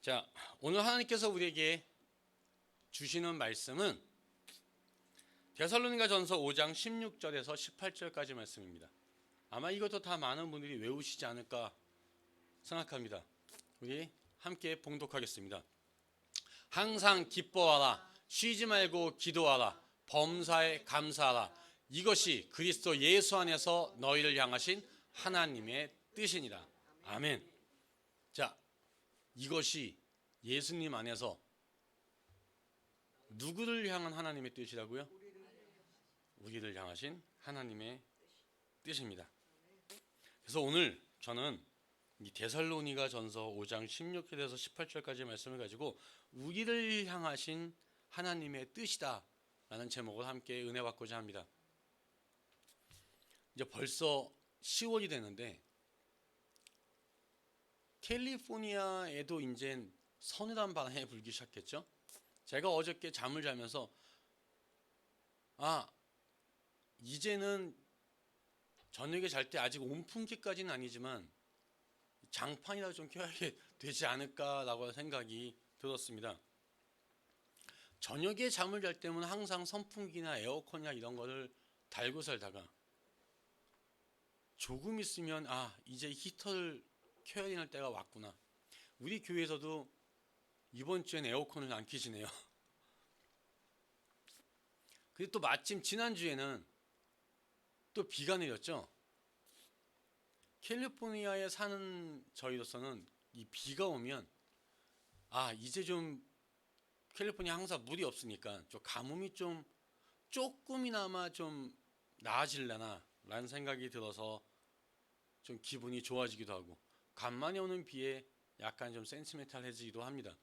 자, 오늘 하나님께서 우리에게 주시는 말씀은 데살로니가전서 5장 16절에서 18절까지 말씀입니다. 아마 이것도 다 많은 분들이 외우시지 않을까 생각합니다. 우리 함께 봉독하겠습니다. 항상 기뻐하라, 쉬지 말고 기도하라, 범사에 감사하라. 이것이 그리스도 예수 안에서 너희를 향하신 하나님의 뜻이니라. 아멘. 자, 이것이 예수님 안에서 누구를 향한 하나님의 뜻이라고요? 우리를 향하신 하나님의 뜻입니다. 그래서 오늘 저는 이 데살로니가 전서 5장 16절에서 18절까지 말씀을 가지고 우리를 향하신 하나님의 뜻이다 라는 제목을 함께 은혜 받고자 합니다. 이제 벌써 10월이 되는데 캘리포니아에도 이제 서늘한 바람이 불기 시작했죠. 제가 어저께 잠을 자면서 이제는 저녁에 잘 때 아직 온풍기까지는 아니지만 장판이라도 좀 켜야 되지 않을까라고 생각이 들었습니다. 저녁에 잠을 잘 때면 항상 선풍기나 에어컨이나 이런 거를 달고 살다가 조금 있으면 이제 히터를 켜야 되는 때가 왔구나. 우리 교회에서도 이번 주엔 에어컨을 안 켜지네요. 그리고 또 마침 지난주에는 또 비가 내렸죠. 캘리포니아에 사는 저희로서는 이 비가 오면 이제 좀 캘리포니아 항상 물이 없으니까 좀 가뭄이 좀 조금이나마 좀 나아질려나 라는 생각이 들어서 좀 기분이 좋아지기도 하고 간만에 오는 비에 약간 좀 센티멘탈해지기도 합니다.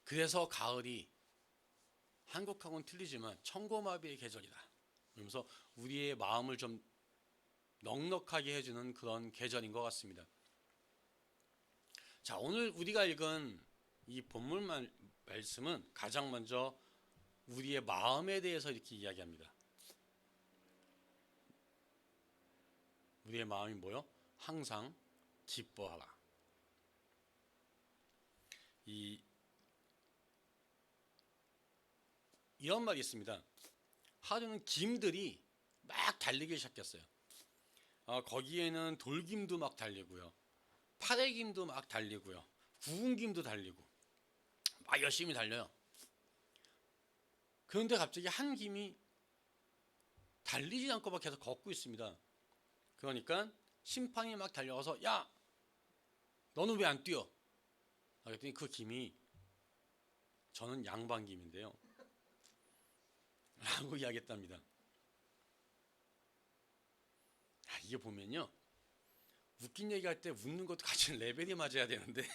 그래서 가을이 한국하고는 틀리지만 천고마비의 계절이다. 그러면서 우리의 마음을 좀 넉넉하게 해주는 그런 계절인 것 같습니다. 자, 오늘 우리가 읽은 이 본문 말씀은 가장 먼저 우리의 마음에 대해서 이렇게 이야기합니다. 우리의 마음이 뭐요? 항상 기뻐하라. 이런 말이 있습니다. 하루는 김들이 막 달리기 시작했어요. 거기에는 돌김도 막 달리고요, 파래김도 막 달리고요, 구운김도 달리고 막 열심히 달려요. 그런데 갑자기 한 김이 달리지 않고 막 계속 걷고 있습니다. 그러니까 심판이 막 달려와서 야, 너는 왜 안 뛰어? 그랬더니 그 김이 저는 양반김인데요 라고 이야기했답니다. 이게 보면요, 웃긴 얘기할 때 웃는 것도 같이 레벨이 맞아야 되는데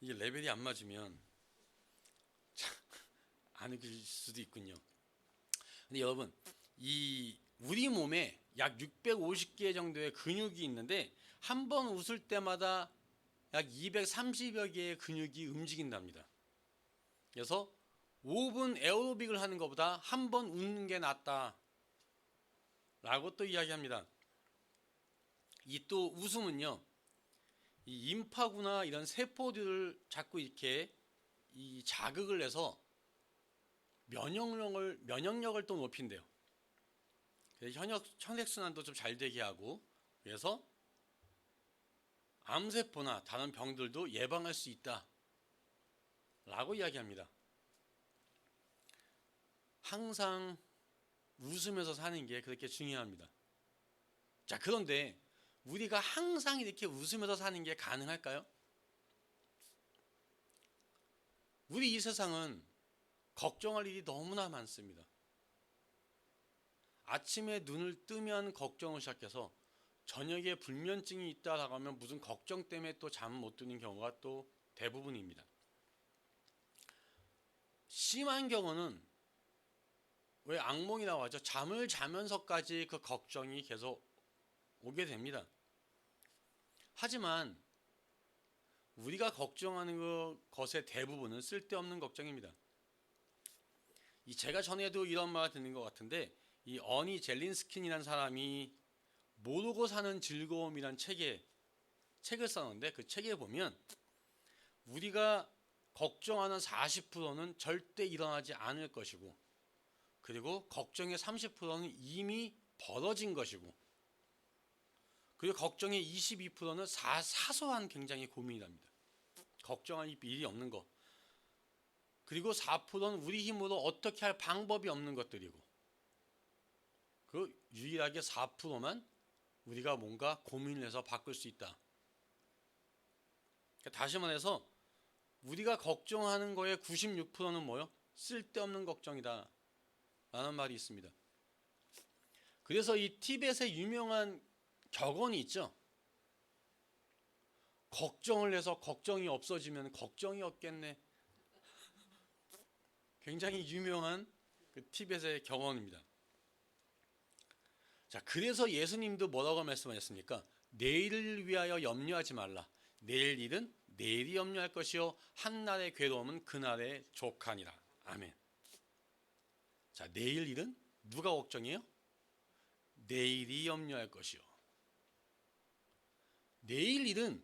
이게 레벨이 안 맞으면 안 웃길 수도 있군요. 근데 여러분, 이 우리 몸에 약 650개 정도의 근육이 있는데 한 번 웃을 때마다 약 230여 개의 근육이 움직인답니다. 그래서 5분 에어로빅을 하는 것보다 한 번 웃는 게 낫다 라고 또 이야기합니다. 이 또 웃음은요, 이 임파구나 이런 세포들을 자꾸 이렇게 이 자극을 해서 면역력을 또 높인대요. 그래서 혈액순환도 좀 잘 되게 하고, 그래서 암세포나 다른 병들도 예방할 수 있다 라고 이야기합니다. 항상 웃으면서 사는 게 그렇게 중요합니다. 자, 그런데 우리가 항상 이렇게 웃으면서 사는 게 가능할까요? 우리 이 세상은 걱정할 일이 너무나 많습니다. 아침에 눈을 뜨면 걱정을 시작해서 저녁에 불면증이 있다라고 하면 무슨 걱정 때문에 또 잠 못 드는 경우가 또 대부분입니다. 심한 경우는 왜 악몽이라고 하죠? 잠을 자면서까지 그 걱정이 계속 오게 됩니다. 하지만 우리가 걱정하는 것의 대부분은 쓸데없는 걱정입니다. 제가 전에도 이런 말 듣는 것 같은데, 이 어니 젤린스킨이라는 사람이 모르고 사는 즐거움이란 책에 책을 써놓은데 그 책에 보면 우리가 걱정하는 40%는 절대 일어나지 않을 것이고, 그리고 걱정의 30%는 이미 벌어진 것이고, 그리고 걱정의 22%는 사소한 굉장히 고민이랍니다. 걱정할 일이 없는 거. 그리고 4%는 우리 힘으로 어떻게 할 방법이 없는 것들이고, 그 유일하게 4%만 우리가 뭔가 고민을 해서 바꿀 수 있다. 그러니까 다시 말해서 우리가 걱정하는 거의 96%는 뭐요? 쓸데없는 걱정이다 라는 말이 있습니다. 그래서 이 티벳의 유명한 격언이 있죠. 걱정을 해서 걱정이 없어지면 걱정이 없겠네. 굉장히 유명한 그 티벳의 격언입니다. 자, 그래서 예수님도 뭐라고 말씀하셨습니까? 내일을 위하여 염려하지 말라. 내일 일은 내일이 염려할 것이요 한날의 괴로움은 그날의 족하니라. 아멘. 자, 내일 일은 누가 걱정해요? 내일이 염려할 것이요. 내일 일은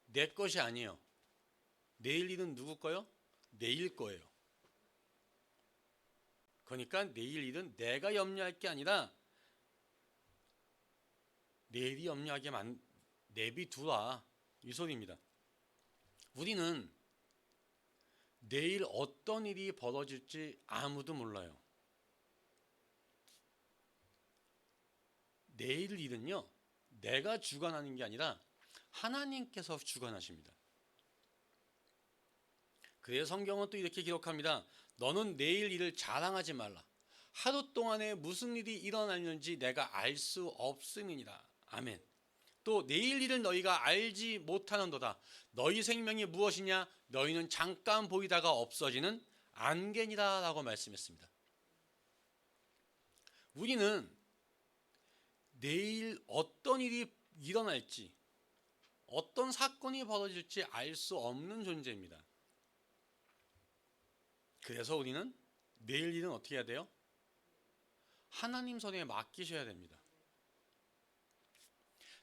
내 것이 아니에요. 내일 일은 누구 거요? 내일 거예요. 그러니까 내일 일은 내가 염려할 게 아니라 내일이 염려하게 내비두라, 이 소리입니다. 우리는 내일 어떤 일이 벌어질지 아무도 몰라요. 내일 일은요, 내가 주관하는 게 아니라 하나님께서 주관하십니다. 그래서 성경은 또 이렇게 기록합니다. 너는 내일 일을 자랑하지 말라. 하루 동안에 무슨 일이 일어나는지 내가 알 수 없음이니라. 아멘. 또 내일 일을 너희가 알지 못하는도다. 너희 생명이 무엇이냐? 너희는 잠깐 보이다가 없어지는 안개니라 라고 말씀했습니다. 우리는 내일 어떤 일이 일어날지, 어떤 사건이 벌어질지 알 수 없는 존재입니다. 그래서 우리는 내일 일은 어떻게 해야 돼요? 하나님 손에 맡기셔야 됩니다.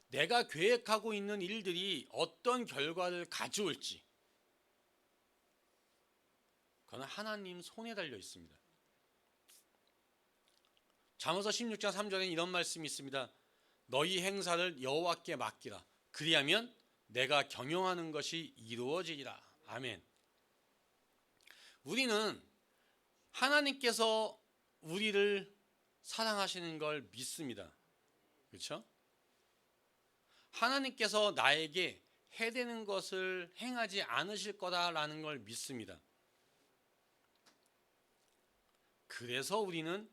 내가 계획하고 있는 일들이 어떤 결과를 가져올지, 그건 하나님 손에 달려 있습니다. 잠언서 16장 3절에 이런 말씀이 있습니다. 너희 행사를 여호와께 맡기라. 그리하면 내가 경영하는 것이 이루어지리라. 아멘. 우리는 하나님께서 우리를 사랑하시는 걸 믿습니다. 그렇죠? 하나님께서 나에게 해되는 것을 행하지 않으실 거다라는 걸 믿습니다. 그래서 우리는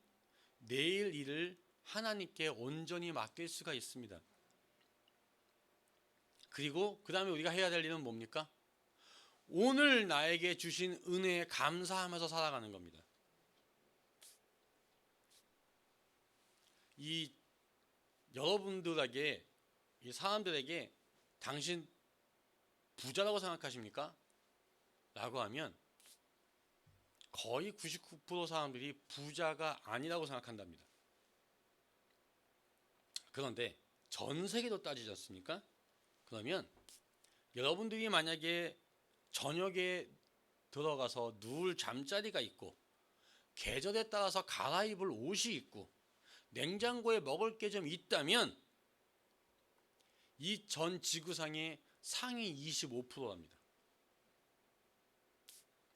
내일 일을 하나님께 온전히 맡길 수가 있습니다. 그리고 그 다음에 우리가 해야 될 일은 뭡니까? 오늘 나에게 주신 은혜에 감사하면서 살아가는 겁니다. 이 여러분들에게, 이 사람들에게 당신 부자라고 생각하십니까? 라고 하면 거의 99% 사람들이 부자가 아니라고 생각한답니다. 그런데 전 세계로 따지지 않습니까? 그러면 여러분들이 만약에 저녁에 들어가서 누울 잠자리가 있고, 계절에 따라서 갈아입을 옷이 있고, 냉장고에 먹을 게 좀 있다면 이 전 지구상의 상위 25%랍니다.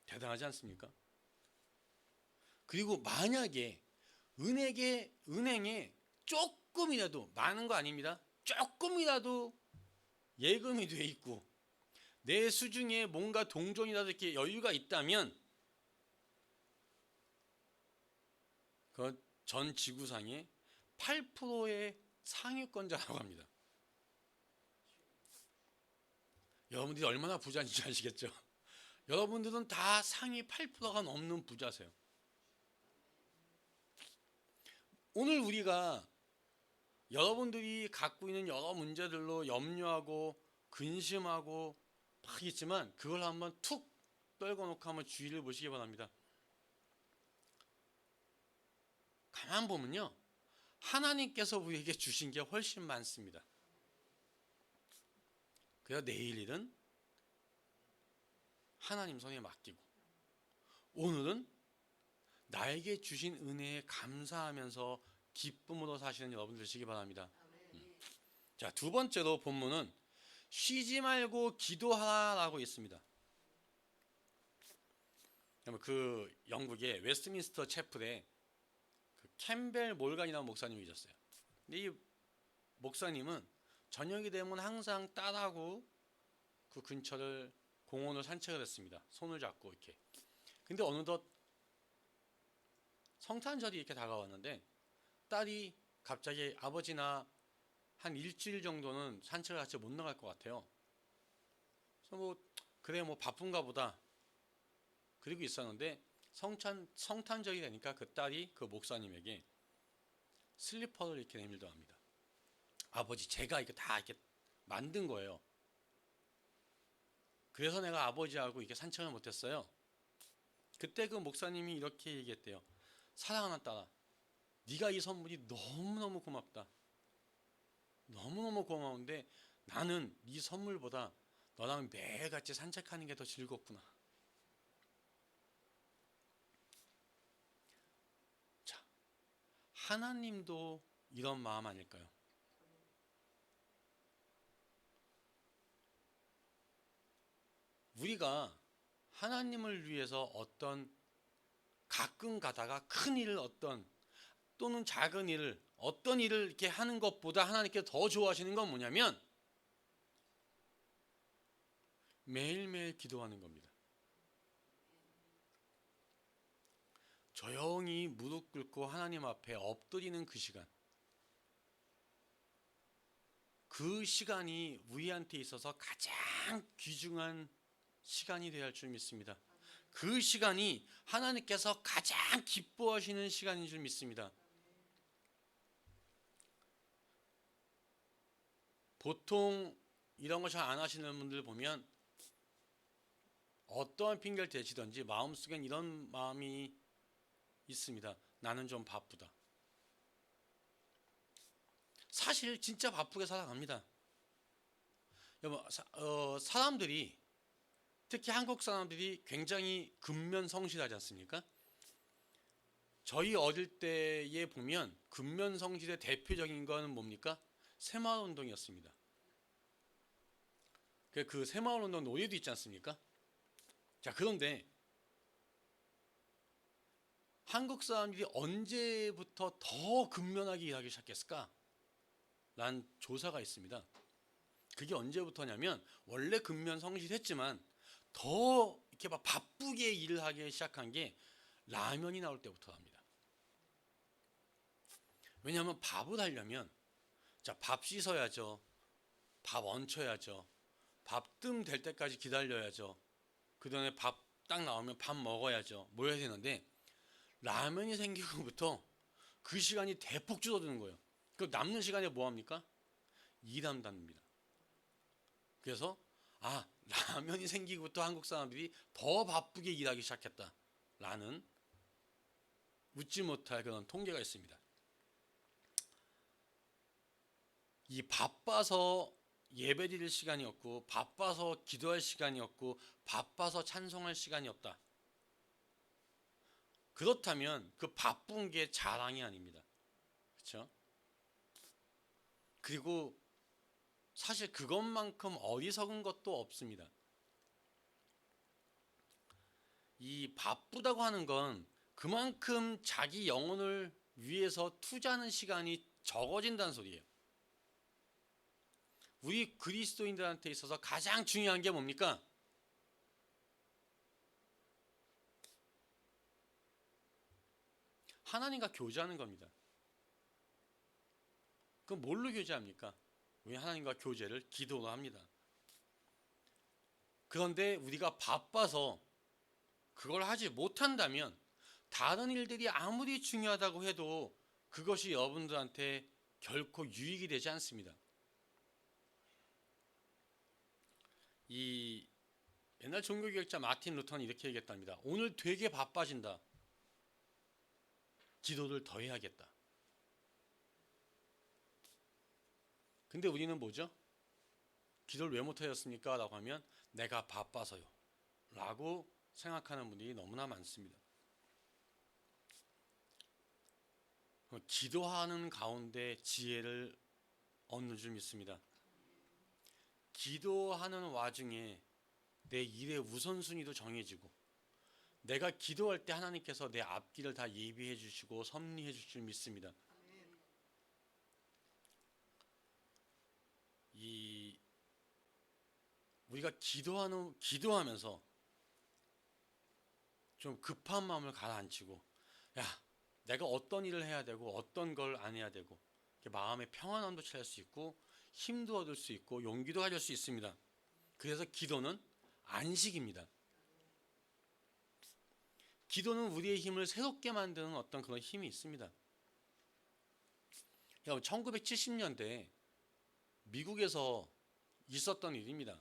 대단하지 않습니까? 그리고 만약에 은행에 조금이라도, 많은 거 아닙니다, 조금이라도 예금이 돼 있고 내 수중에 뭔가 동전이라도 이렇게 여유가 있다면 그 전 지구상의 8%의 상위권자라고 합니다. 여러분들이 얼마나 부자인지 아시겠죠? 여러분들은 다 상위 8%가 넘는 부자세요. 오늘 우리가 여러분들이 갖고 있는 여러 문제들로 염려하고 근심하고 막 있지만, 그걸 한번 툭 떨궈놓고 한번 주의를 보시기 바랍니다. 가만 보면요, 하나님께서 우리에게 주신 게 훨씬 많습니다. 그래서 내일 일은 하나님 손에 맡기고 오늘은 나에게 주신 은혜에 감사하면서 기쁨으로 사시는 여러분 되시기 바랍니다. 자, 두 번째로 본문은 쉬지 말고 기도하라라고 있습니다. 그 영국의 웨스트민스터 채플에 그 캠벨 몰간이라는 목사님이 계셨어요. 근데 이 목사님은 저녁이 되면 항상 딸하고 그 근처를 공원을 산책을 했습니다. 손을 잡고 이렇게. 근데 어느덧 성탄절이 이렇게 다가왔는데 딸이 갑자기 아버지나 한 일주일 정도는 산책을 같이 못 나갈 것 같아요. 그래서 뭐 그래 뭐 바쁜가 보다. 그리고 있었는데 성탄절이 되니까 그 딸이 그 목사님에게 슬리퍼를 이렇게 내밀더랍니다. 아버지 제가 이거 다 이렇게 만든 거예요. 그래서 내가 아버지하고 이렇게 산책을 못했어요. 그때 그 목사님이 이렇게 얘기했대요. 사랑하는 딸아, 네가 이 선물이 너무너무 고맙다. 너무너무 고마운데 나는 네 선물보다 너랑 매일같이 산책하는 게 더 즐겁구나. 자, 하나님도 이런 마음 아닐까요? 우리가 하나님을 위해서 어떤 가끔 가다가 큰 일을 또는 작은 일을 어떤 일을 이렇게 하는 것보다 하나님께 더 좋아하시는 건 뭐냐면 매일매일 기도하는 겁니다. 조용히 무릎 꿇고 하나님 앞에 엎드리는 그 시간. 그 시간이 우리한테 있어서 가장 귀중한 시간이 되어야 할 줄 믿습니다. 그 시간이 하나님께서 가장 기뻐하시는 시간인 줄 믿습니다. 보통 이런 거 잘 안 하시는 분들 보면 어떠한 핑계를 대시든지 마음속엔 이런 마음이 있습니다. 나는 좀 바쁘다. 사실 진짜 바쁘게 살아갑니다. 여러분, 사람들이 특히 한국 사람들이 굉장히 근면성실하지 않습니까? 저희 어릴 때에 보면 근면성실의 대표적인 건 뭡니까? 새마을운동이었습니다. 그 새마을운동 노래도 있지 않습니까? 자, 그런데 한국 사람들이 언제부터 더 근면하게 일하기 시작했을까? 란 조사가 있습니다. 그게 언제부터냐면 원래 근면성실했지만 더 이렇게 막 바쁘게 일을 하기 시작한 게 라면이 나올 때부터랍니다. 왜냐하면 밥을 하려면 자, 밥 씻어야죠. 밥 얹혀야죠. 밥 뜸 될 때까지 기다려야죠. 그 다음에 밥 딱 나오면 밥 먹어야죠. 뭐 해야 되는데 라면이 생기고부터 그 시간이 대폭 줄어드는 거예요. 그 남는 시간에 뭐 합니까? 일한답니다. 그래서 라면이 생기고부터 한국 사람들이 더 바쁘게 일하기 시작했다라는 웃지 못할 그런 통계가 있습니다. 이 바빠서 예배 드릴 시간이 없고 바빠서 기도할 시간이 없고 바빠서 찬송할 시간이 없다. 그렇다면 그 바쁜 게 자랑이 아닙니다. 그렇죠? 그리고 사실 그것만큼 어리석은 것도 없습니다. 이 바쁘다고 하는 건 그만큼 자기 영혼을 위해서 투자하는 시간이 적어진다는 소리예요. 우리 그리스도인들한테 있어서 가장 중요한 게 뭡니까? 하나님과 교제하는 겁니다. 그럼 뭘로 교제합니까? 우리 하나님과 교제를 기도로 합니다. 그런데 우리가 바빠서 그걸 하지 못한다면 다른 일들이 아무리 중요하다고 해도 그것이 여러분들한테 결코 유익이 되지 않습니다. 이 옛날 종교개혁자 마틴 루터는 이렇게 얘기했답니다. 오늘 되게 바빠진다. 기도를 더 해야겠다. 근데 우리는 뭐죠? 기도를 왜 못하셨습니까? 라고 하면 내가 바빠서요 라고 생각하는 분들이 너무나 많습니다. 기도하는 가운데 지혜를 얻는 줄 믿습니다. 기도하는 와중에 내 일의 우선순위도 정해지고 내가 기도할 때 하나님께서 내 앞길을 다 예비해 주시고 섭리해 주실 줄 믿습니다. 우리가 기도하면서 좀 급한 마음을 가라앉히고 야 내가 어떤 일을 해야 되고 어떤 걸 안 해야 되고 마음의 평안함도 찾을 수 있고 힘도 얻을 수 있고 용기도 가질 수 있습니다. 그래서 기도는 안식입니다. 기도는 우리의 힘을 새롭게 만드는 어떤 그런 힘이 있습니다. 1970년대 미국에서 있었던 일입니다.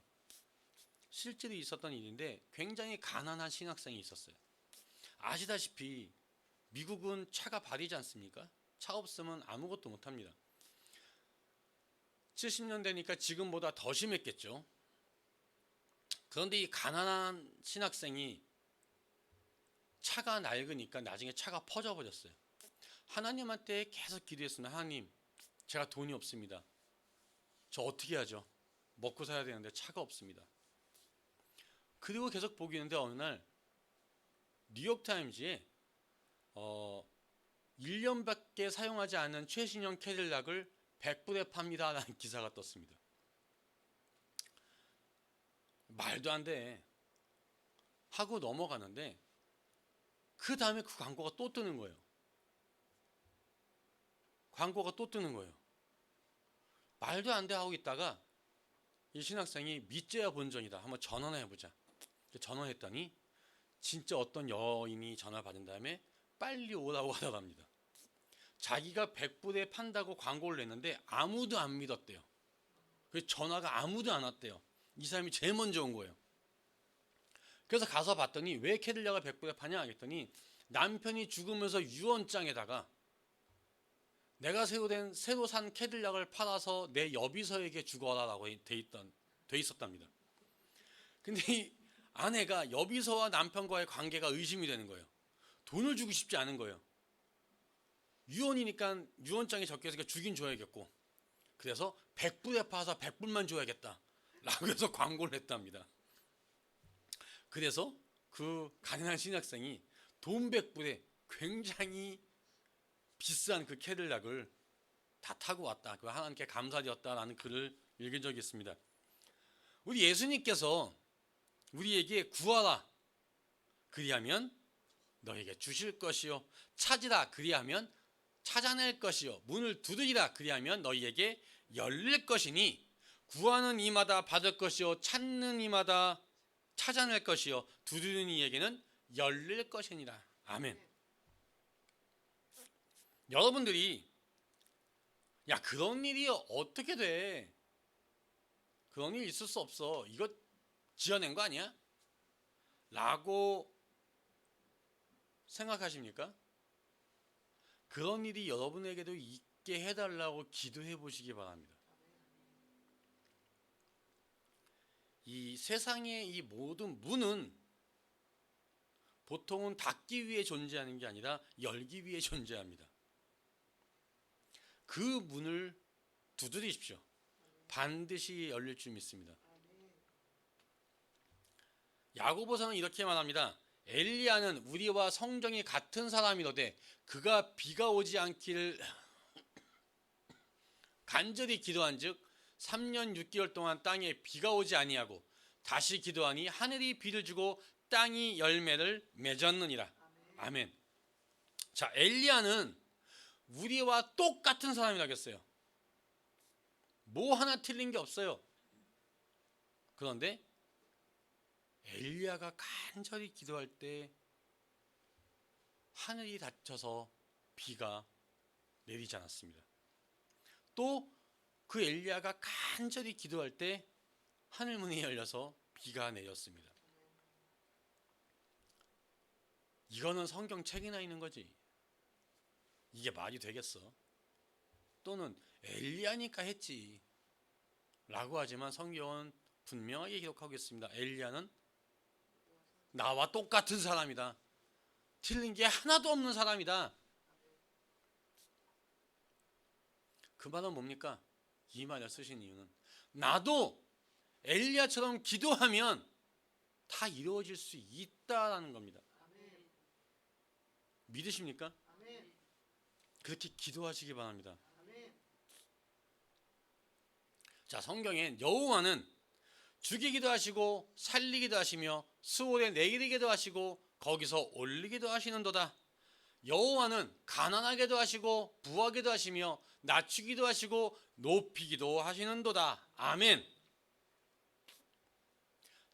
실제로 있었던 일인데 굉장히 가난한 신학생이 있었어요. 아시다시피 미국은 차가 발이지 않습니까? 차 없으면 아무것도 못합니다. 70년대니까 지금보다 더 심했겠죠. 그런데 이 가난한 신학생이 차가 낡으니까 나중에 차가 퍼져버렸어요. 하나님한테 계속 기도했습니다. 하나님, 제가 돈이 없습니다. 저 어떻게 하죠? 먹고 살아야 되는데 차가 없습니다. 그리고 계속 보기는데 어느 날 뉴욕타임즈에 1년밖에 사용하지 않은 최신형 캐딜락을 100불에 팝니다 라는 기사가 떴습니다. 말도 안 돼 하고 넘어가는데 그 다음에 그 광고가 또 뜨는 거예요. 말도 안 돼 하고 있다가 이 신학생이 믿져야 본전이다 한번 전화나 해보자. 전화했더니 진짜 어떤 여인이 전화 받은 다음에 빨리 오라고 하더랍니다. 자기가 100불에 판다고 광고를 냈는데 아무도 안 믿었대요. 그래서 전화가 아무도 안 왔대요. 이 사람이 제일 먼저 온 거예요. 그래서 가서 봤더니 왜 캐딜락을 100불에 파냐 했더니 남편이 죽으면서 유언장에다가 내가 새로 산 캐딜락을 팔아서 내 여비서에게 주거라라고 돼 있었답니다. 근데 이 아내가 여비서와 남편과의 관계가 의심이 되는 거예요. 돈을 주고 싶지 않은 거예요. 유언이니까 유언장에 적혀 있으니까 주긴 줘야겠고 그래서 100불에 파서 100불만 줘야겠다 라고 해서 광고를 했답니다. 그래서 그 가난한 신학생이 돈 100불에 굉장히 비싼 그 캐딜락을 다 타고 왔다. 그 하나님께 감사드렸다라는 글을 읽은 적이 있습니다. 우리 예수님께서 우리에게 구하라 그리하면 너에게 주실 것이요 찾으라 그리하면 찾아낼 것이요 문을 두드리라 그리하면 너희에게 열릴 것이니 구하는 이마다 받을 것이요 찾는 이마다 찾아낼 것이요 두드리는 이에게는 열릴 것이니라. 아멘. 여러분들이 야 그런 일이 어떻게 돼? 그런 일 있을 수 없어. 이거 지어낸 거 아니야? 라고 생각하십니까? 그런 일이 여러분에게도 있게 해달라고 기도해 보시기 바랍니다. 이 세상의 이 모든 문은 보통은 닫기 위해 존재하는 게 아니라 열기 위해 존재합니다. 그 문을 두드리십시오. 반드시 열릴 줄 믿습니다. 야고보서는 이렇게 말합니다. 엘리야는 우리와 성정이 같은 사람이로되 그가 비가 오지 않기를 간절히 기도한즉 3년 6개월 동안 땅에 비가 오지 아니하고 다시 기도하니 하늘이 비를 주고 땅이 열매를 맺었느니라. 아멘. 자, 엘리야는 우리와 똑같은 사람이라고 했어요. 뭐 하나 틀린 게 없어요. 그런데 엘리야가 간절히 기도할 때 하늘이 닫혀서 비가 내리지 않았습니다. 또 그 엘리야가 간절히 기도할 때 하늘문이 열려서 비가 내렸습니다. 이거는 성경책이나 있는 거지. 이게 말이 되겠어? 또는 엘리야니까 했지. 라고 하지만 성경은 분명하게 기록하고 있습니다. 엘리야는 나와 똑같은 사람이다. 틀린 게 하나도 없는 사람이다. 그 말은 뭡니까? 이 말을 쓰신 이유는 나도 엘리야처럼 기도하면 다 이루어질 수 있다라는 겁니다. 믿으십니까? 그렇게 기도하시기 바랍니다. 자, 성경엔 여호와는 죽이기도 하시고 살리기도 하시며 수월에 내리기도 하시고 거기서 올리기도 하시는도다. 여호와는 가난하게도 하시고 부하게도 하시며 낮추기도 하시고 높이기도 하시는도다. 아멘.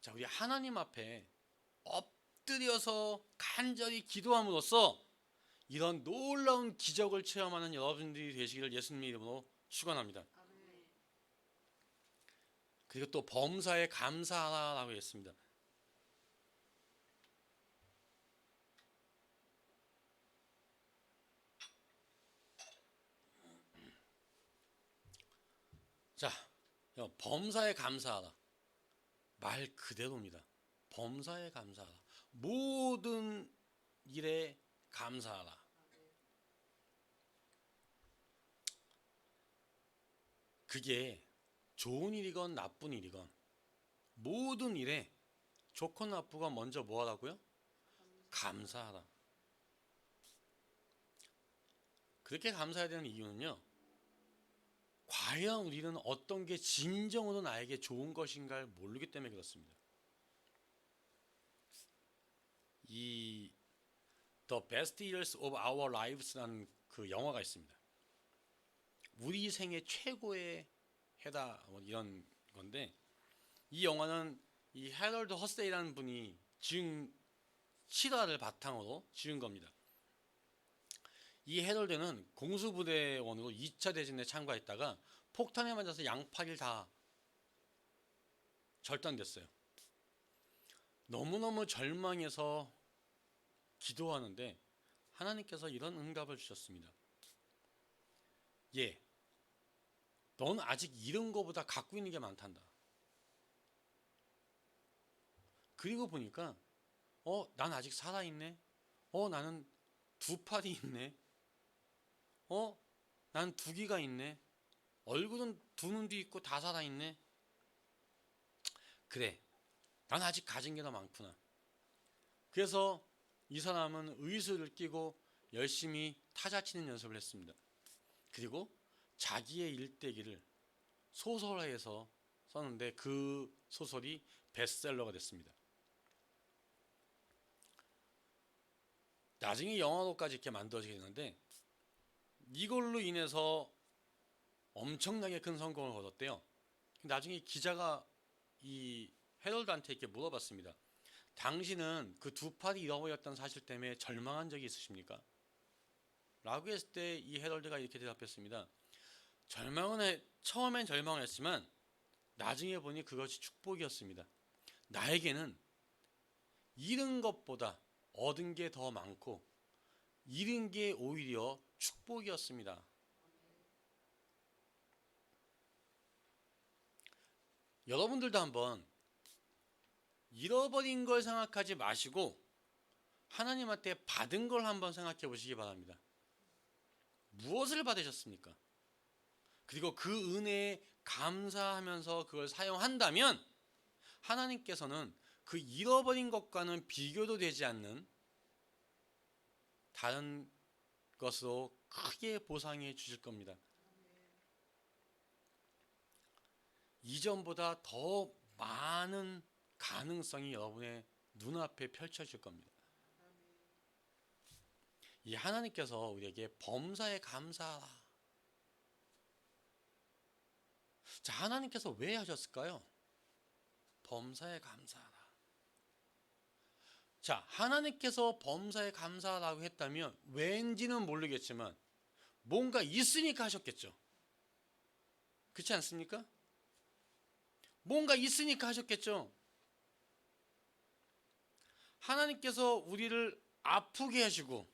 자, 우리 하나님 앞에 엎드려서 간절히 기도함으로써 이런 놀라운 기적을 체험하는 여러분들이 되시기를 예수님의 이름으로 축원합니다. 그리고 또 범사에 감사하라고 했습니다. 자, 범사에 감사하라. 말 그대로입니다. 범사에 감사하라. 모든 일에 감사하라. 그게 좋은 일이건 나쁜 일이건 모든 일에 좋건 나쁘건 먼저 뭐 하라고요? 감사하라. 그렇게 감사해야 되는 이유는요, 과연 우리는 어떤 게 진정으로 나에게 좋은 것인가를 모르기 때문에 그렇습니다. 이 The Best Years of Our Lives라는 그 영화가 있습니다. 우리 생애 최고의 해다 뭐 이런 건데, 이 영화는 이 해럴드 허세이라는 분이 지은 실화를 바탕으로 지은 겁니다. 이 해럴드는 공수부대원으로 2차 대전에 참가했다가 폭탄에 맞아서 양팔이 다 절단됐어요. 너무너무 절망해서 기도하는데 하나님께서 이런 응답을 주셨습니다. 예, 넌 아직 잃은 것보다 갖고 있는 게 많단다. 그리고 보니까 난 아직 살아있네. 나는 두 팔이 있네. 난 두 귀가 있네. 얼굴은 두 눈도 있고 다 살아있네. 그래, 난 아직 가진 게 더 많구나. 그래서 이 사람은 의수를 끼고 열심히 타자 치는 연습을 했습니다. 그리고 자기의 일대기를 소설화해서 썼는데 그 소설이 베스트셀러가 됐습니다. 나중에 영화로까지 이렇게 만들어지게 되는데 이걸로 인해서 엄청나게 큰 성공을 거뒀대요. 나중에 기자가 이 해럴드한테 이렇게 물어봤습니다. 당신은 그 두 팔이 잃어버렸다는 사실 때문에 절망한 적이 있으십니까? 라고 했을 때 이 해럴드가 이렇게 대답했습니다. 처음엔 절망을 했지만 나중에 보니 그것이 축복이었습니다. 나에게는 잃은 것보다 얻은 게 더 많고 잃은 게 오히려 축복이었습니다. 여러분들도 한번 잃어버린 걸 생각하지 마시고 하나님한테 받은 걸 한번 생각해 보시기 바랍니다. 무엇을 받으셨습니까? 그리고 그 은혜에 감사하면서 그걸 사용한다면 하나님께서는 그 잃어버린 것과는 비교도 되지 않는 다른 것으로 크게 보상해 주실 겁니다. 이전보다 더 많은 가능성이 여러분의 눈앞에 펼쳐질 겁니다. 이 하나님께서 우리에게 범사에 감사하라. 자, 하나님께서 왜 하셨을까요? 범사에 감사하라. 자, 하나님께서 범사에 감사하라고 했다면 왠지는 모르겠지만 뭔가 있으니까 하셨겠죠. 그렇지 않습니까? 뭔가 있으니까 하셨겠죠. 하나님께서 우리를 아프게 하시고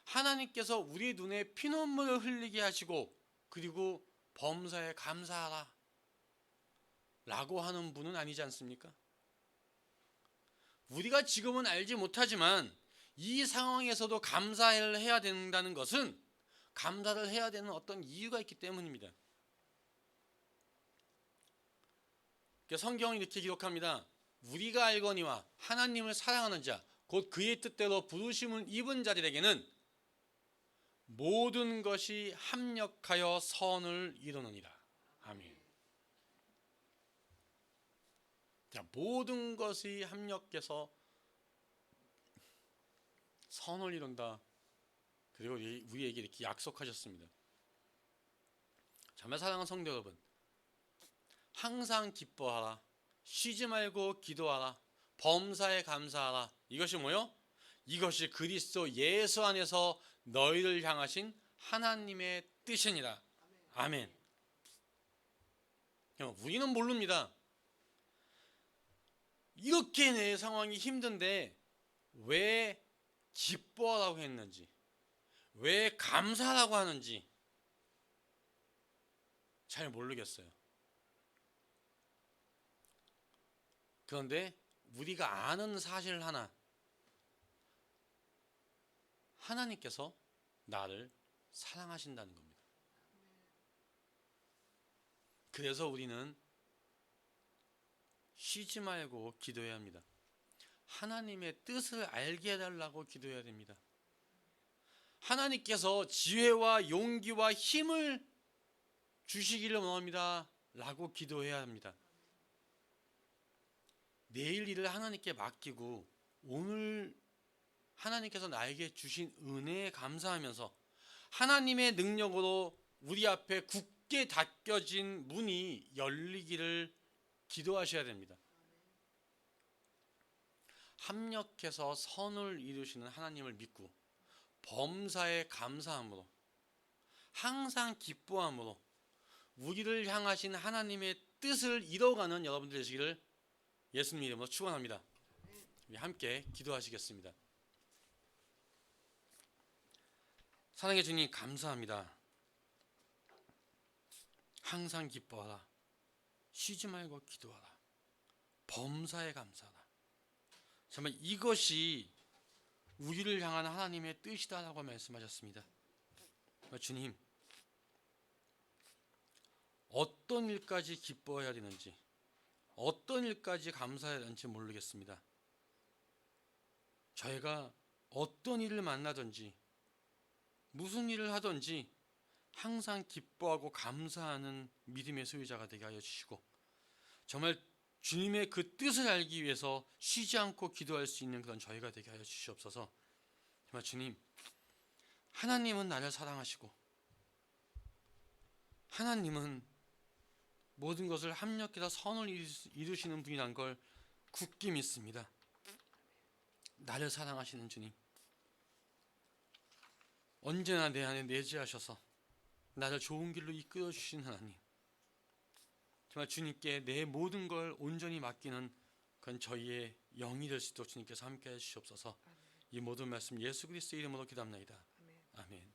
하나님께서 우리 눈에 피눈물을 흘리게 하시고 그리고 범사에 감사하라. 라고 하는 분은 아니지 않습니까? 우리가 지금은 알지 못하지만 이 상황에서도 감사를 해야 된다는 것은 감사를 해야 되는 어떤 이유가 있기 때문입니다. 성경이 이렇게 기록합니다. 우리가 알거니와 하나님을 사랑하는 자, 곧 그의 뜻대로 부르심을 입은 자들에게는 모든 것이 합력하여 선을 이루느니라. 아멘. 자, 모든 것이 합력해서 선을 이룬다. 그리고 우리에게 이렇게 약속하셨습니다. 정말 사랑하는 성도 여러분, 항상 기뻐하라, 쉬지 말고 기도하라, 범사에 감사하라. 이것이 뭐요? 이것이 그리스도 예수 안에서 너희를 향하신 하나님의 뜻이니라. 아멘. 우리는 모릅니다. 이렇게 내 상황이 힘든데 왜 기뻐하라고 했는지, 왜 감사하라고 하는지 잘 모르겠어요. 그런데 우리가 아는 사실 하나, 하나님께서 나를 사랑하신다는 겁니다. 그래서 우리는 쉬지 말고 기도해야 합니다. 하나님의 뜻을 알게 해달라고 기도해야 됩니다. 하나님께서 지혜와 용기와 힘을 주시기를 원합니다 라고 기도해야 합니다. 내일 일을 하나님께 맡기고 오늘 하나님께서 나에게 주신 은혜에 감사하면서 하나님의 능력으로 우리 앞에 굳게 닫혀진 문이 열리기를 기도하셔야 됩니다. 합력해서 선을 이루시는 하나님을 믿고 범사에 감사함으로 항상 기뻐함으로 우리를 향하신 하나님의 뜻을 이뤄가는 여러분들 되시기를 예수님 이름으로 축원합니다. 우리 함께 기도하시겠습니다. 사랑해 주님 감사합니다. 항상 기뻐하라, 쉬지 말고 기도하라, 범사에 감사하라. 정말 이것이 우리를 향한 하나님의 뜻이다라고 말씀하셨습니다. 주님, 어떤 일까지 기뻐해야 되는지, 어떤 일까지 감사해야 되는지 모르겠습니다. 저희가 어떤 일을 만나든지 무슨 일을 하든지 항상 기뻐하고 감사하는 믿음의 소유자가 되게 하여 주시고 정말 주님의 그 뜻을 알기 위해서 쉬지 않고 기도할 수 있는 그런 저희가 되게 하여 주시옵소서. 정말 주님, 하나님은 나를 사랑하시고 하나님은 모든 것을 합력해서 선을 이루시는 분이란 걸 굳게 믿습니다. 나를 사랑하시는 주님, 언제나 내 안에 내재하셔서 나를 좋은 길로 이끌어 주신 하나님, 정말 주님께 내 모든 걸 온전히 맡기는 그건 저희의 영이 될 수 있도록 주님께서 함께해 주시옵소서. 이 모든 말씀 예수 그리스도의 이름으로 기도합나이다. 아멘.